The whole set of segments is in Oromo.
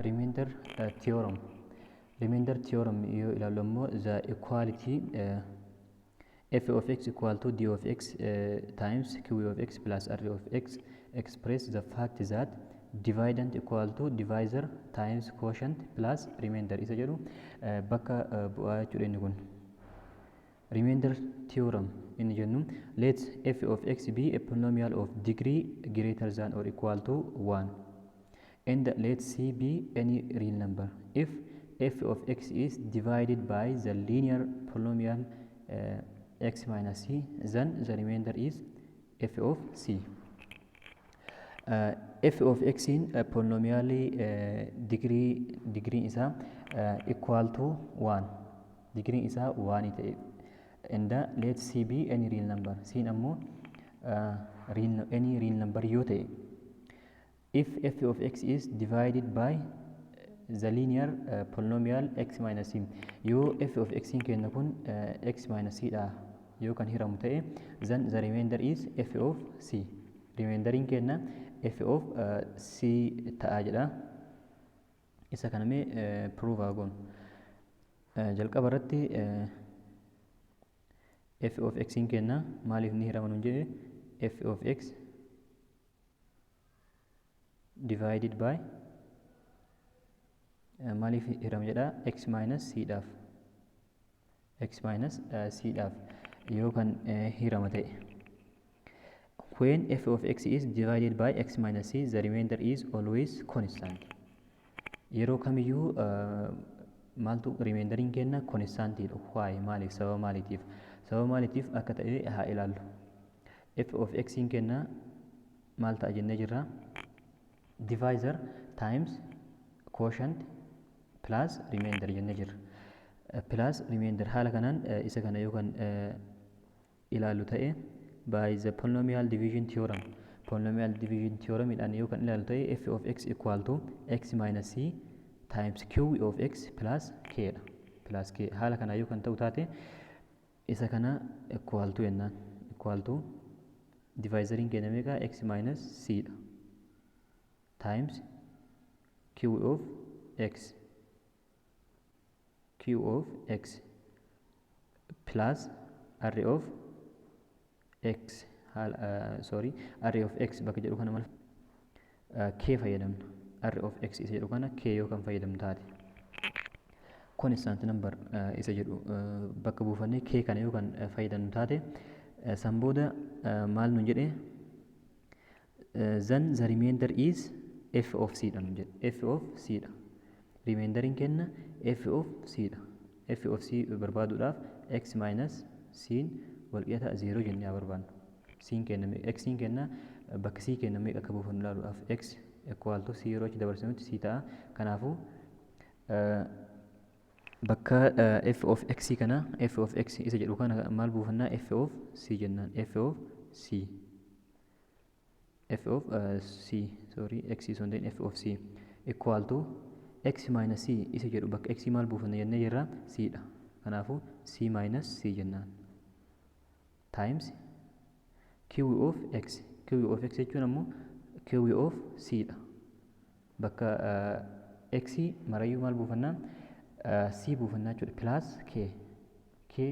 remainder theorem. Remainder theorem yoo ilaallu immoo the equality f of x equal to d of x times q of x plus r of x express the fact that dividend equal to divisor times quotient plus remainder isa jedhu bakka bu'aa jechuudha inni kun. Remainder theorem inni jennu let f of x be a polynomial of degree greater than or equal to 1 and let c be any real number. If f of x is divided by the linear polynomial x minus c, then the remainder is f of c. F of x in polynomial degree isa equal to 1, degree isa 1 ta'e, and let c be any real number. C ammoo any real number yoo ta'e. If f of x is divided by the linear polynomial x minus c, yoo f of x in kenna kun x minus c dha yoo kan hiramu ta'e, then the remainder is f of c. Remainder in kenna f of c ta'a jedha. Isa kana mee prove agoon. Jalqaba irratti f of x in kenna maaliif ni hirama nun jedhe f of x divided by maaliif hirama jedha x minus c dhaaf, x minus c dhaaf yoo kan hirama ta'e. When f of x is divided by x minus c, the remainder is always constant. Yeroo kamiyyuu maaltu remainder in kenna constant dha. Why? Maaliif? Sababa maaliitiif? Sababa maaliitiif akka ta'e haa ilaallu. F of x in kenna maal ta'a jennee jirra? Divisor times quotient plus remainder jennee jirra. Plus remainder haala kanaan isa kana yoo kan ilaallu ta'e by the polynomial division theorem. Polynomial division theorem idhaan yoo kan ilaallu ta'e f of x equal to x minus c times q of x plus k dha. Plus k haala kanaa yoo kan ta'u taate isa kana equal to jennaan. Equal to divisor in kenna meeqa x minus c dha times q of x, q of x plus r of x array of x bakka jedhu kana mal k fayyadamna. Array of x isa jedhu kana k yoo kan fayyadamnu taate constant number isa jedhu bakka buufannee k kana yoo kan fayyadamnu taate san booda maal nun jedhe then the remainder is f of c dha nun jedhe. F of c dha. Remainder in kenna f of c dha. F of c barbaaduudhaaf x minus c walqixa 0 jennee haa barbaannu. Siin kenna x in kenna bakka c kenna meeqa akka buufannu ilaaluudhaaf x equal to c yeroo achi dabarsinutti c ta'a. Kanaafuu bakka f of x kana f of x isa jedhu kana maal buufannaa f of c jennaan. F of c x is on f of c equal to x minus c isa jedhu bakka x maal buufanna jennee jirra c dha. Kanaafuu c minus c jennaan times q of x. Q of x jechuun ammoo q of c dha. Bakka x marayyuu maal buufannaa c buufannaa jechuudha plus k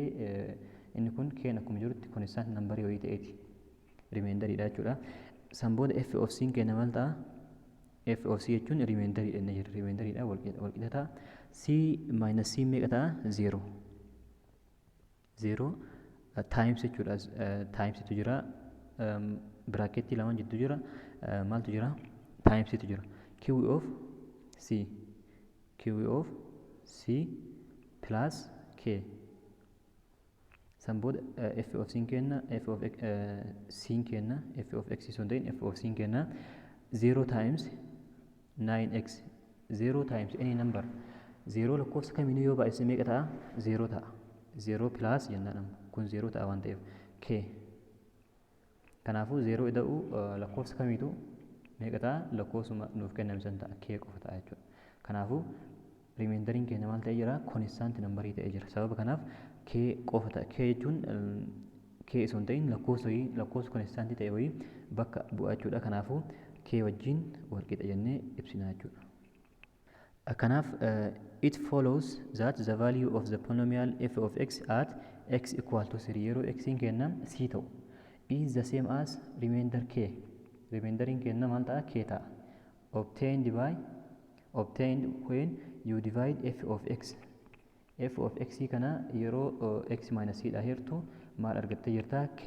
inni kun k akkuma jirutti constant number yoo ta'eeti remainder dha jechuudha. San booda f of c kenna maal ta'a? F of c jechuun remainder jennee jirra. Remainder dha walqixa ta'a. C minus c meeqa ta'a? 0 times jechuudha. Times tu jira bracketii lamaan jidduu jira maaltu jira? Times tu jira. Q of c plus k. San booda f of c kenna f of c kenna f of x sun ta'in f of c kenna 0 times 9x. 0 times any number 0 lakkoofsa kamiinuu yoo baay'ise meeqa ta'a? 0 ta'a. 0 plus jennaan kun 0 ta'a waan ta'eef k. Kanaafuu 0 ida'u lakkoofsa kamiitu meeqa ta'a? Lakkoofsuma nuuf kenname san ta'a k qofa ta'a jechuudha. Kanaafuu remainder keenya maal ta'ee jira? Constant number ta'ee jira. Sababa kanaaf k qofa ta'a. K jechuun k osoo hin ta'in lakkoofsa constant ta'e wayii bakka bu'aa jechuudha. Kanaafuu k wajjin walqixa jennee ibsina jechuudha. Kanaaf it follows that the value of the polynomial f of x at x equal to 3 yeroo x in kenna c ta'u is the same as remainder k. Remainder in kenna maal ta'a k ta'a. Obtained when you divide f of x. F of x kana yeroo x minus c dha hirtu maal argattee jirta k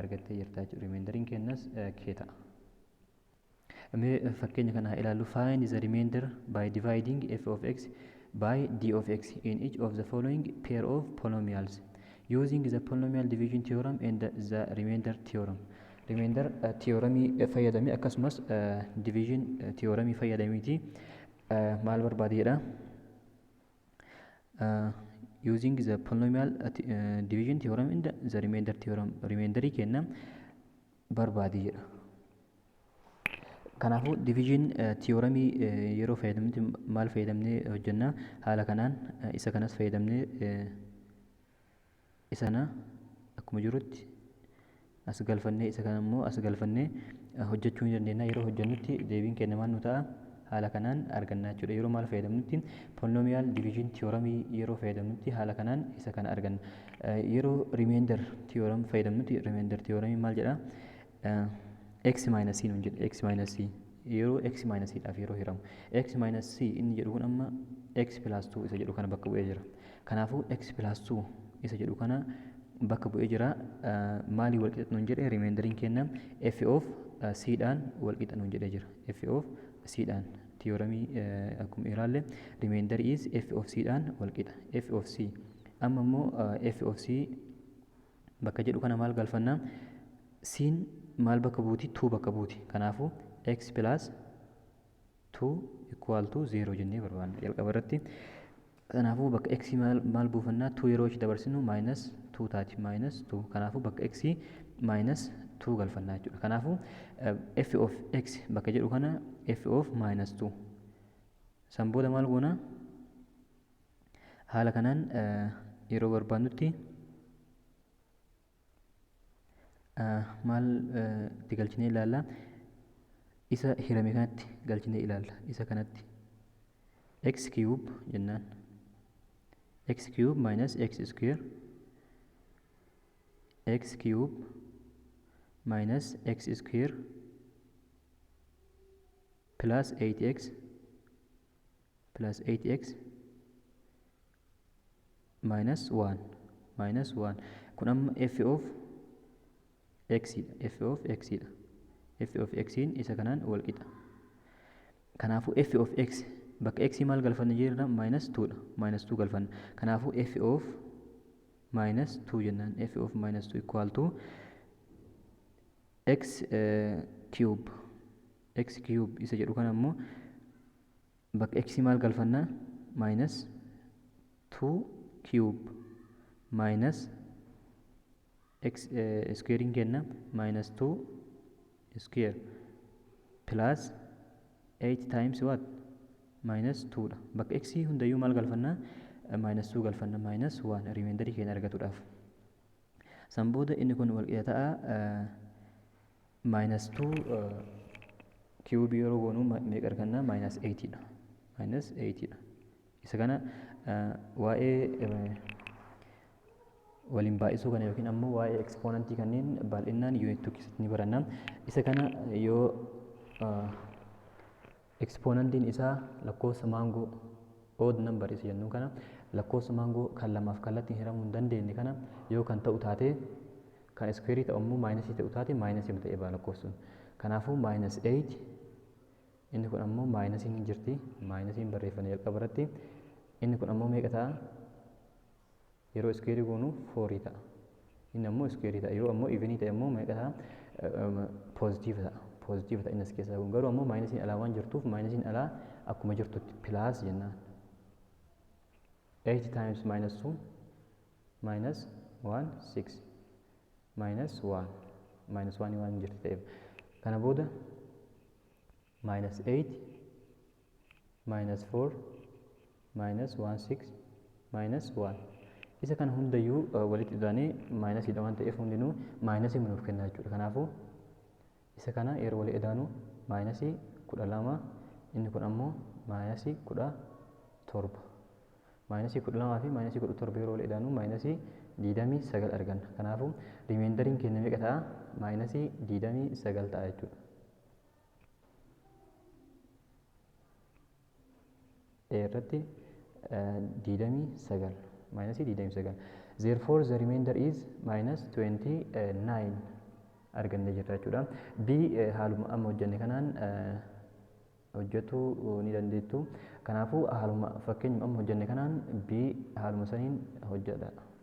argattee jirta jechuudha. Remainder in kennas k ta'a. Fakkeenya kana ilaallu find the remainder by dividing f of x by d of x in each of the following pair of polynomials using the polynomial division theorem and the remainder theorem. Remainder theoremii fayyadamee akkasumas division theoremii fayyadameeti maal barbaadedha using the polynomial division theorem and the remainder theorem. Remainder kenna barbaadedha. Kanaafuu division theoremii yeroo fayyadamnutti maal fayyadamnee hojjenna haala kanaan isa kanas fayyadamnee isa kana akkuma jirutti as galfannee isa kana immoo as galfannee hojjechuu ni dandeenya. Yeroo hojjennutti deebiin kenna maal nu ta'a haala kanaan arganna jechuudha. Yeroo maal fayyadamnutti polynomial division theoremii yeroo fayyadamnutti haala kanaan isa kana arganna. Yeroo remainder theorem fayyadamnutti remainder theoremii maal jedha x minus c nun jedhe x minus c yeroo x minus c dhaaf yeroo hiramu x minus c inni jedhu kun amma x plus 2 isa jedhu kana bakka bu'ee jira. Kanaafuu x plus 2 isa jedhu kana bakka bu'ee jira. Maalii wal qixa nun jedhe remainderiin kenna f of c dhaan wal qixa nun jedhee jira. F of c dhaan theoremii akkuma ilaalle remainder is f of c dhaan wal qixa f of c. Amma immoo f of c bakka jedhu kana maal galfanna sin maal bakka buuti 2 bakka buuti. Kanaafuu x plus 2 equal to 0 jennee barbaanna jalqaba irratti. Kanaafuu bakka x maal buufannaa 2 yeroo itti dabarsinu minus 2 taati minus 2. Kanaafuu bakka x minus 2 galfannaa jechuudha. Kanaafuu f of x bakka jedhu kana f of minus 2 san booda maal goona haala kanaan yeroo barbaannutti maal itti galchinee ilaalla isa hirame kanatti galchinee ilaalla isa kanatti x cube jennaan x cube minus x square x cube minus x square plus 8x minus 1 kun amma f of x dha. F of x dha. F of x isa kanaan wal qixa. Kanaafuu f of x bakka x maal galfanne jirra minus 2 dha. Minus 2 galfanna. Kanaafuu f of minus 2 jennaan. F of minus 2 equal to x cube. X cube isa jedhu kana immoo bakka x maal galfanna minus 2 cube minus x square in kenna minus 2 square plus 8 times what minus 2 dha. Bakka x hundayyuu maal galfanna minus 2 galfanna minus 1 remainder keenya argatuudhaaf. San booda inni kun wal qixa ta'a minus 2 cube yeroo goonu meeqa arganna minus 8 dha. Minus 8 dha. Isa kana waa'ee waliin baay'isuu kana yookiin ammoo waa'ee exponentii kanneen bal'inaan unit 2 keessatti ni baranna. Isa kana yoo exponentiin isaa lakkoofsa maangoo odd number isa jennu kana lakkoofsa maangoo kan lamaaf kallattiin hiramuu hin dandeenye kana yoo kan ta'u taate kan square ta'u immoo minus ta'u taate minus ta'ee ba'a lakkoofsuun. Kanaafuu minus 8 inni kun ammoo minus hin jirti minus hin barreeffame jalqaba irratti inni kun ammoo meeqa ta'a yeroo square goonu 4 ta'a. Inni ammoo square ta'a yoo ammoo even ta'e ammoo meeqa ta'a positive ta'a. Positive ta'a innis keessa kun garuu ammoo minus alaa waan jirtuuf minus alaa akkuma jirtutti plus jennaan. 8 times minus 2 minus 1 6 minus 1 waan jirti ta'eef kana booda minus 8 minus 4 minus 1 6 minus 1 isa kana hundayyuu walitti hidhaanii minus hidha waan ta'eef hundinuu minus nuuf kenna jechuudha. Kanaafuu isa kana yeroo walitti hidhaanu minus 12 inni kun ammoo maayinasii 17 maayinasii 12 fi maayinasii 17 yeroo wal idaanu maayinasii 29 arganna. Kanaafuu rimeendariin keenya meeqa ta'a? Maayinasii 29 ta'a jechuudha. Irratti 29 maayinasii 29. Therefore the remainder is minus 29 arganne jirra jechuudha. B haaluma amma hojjenne kanaan hojjetuu ni dandeettu. Kanaafuu haaluma fakkeenyuma amma hojjenne kanaan B haaluma saniin hojjedha.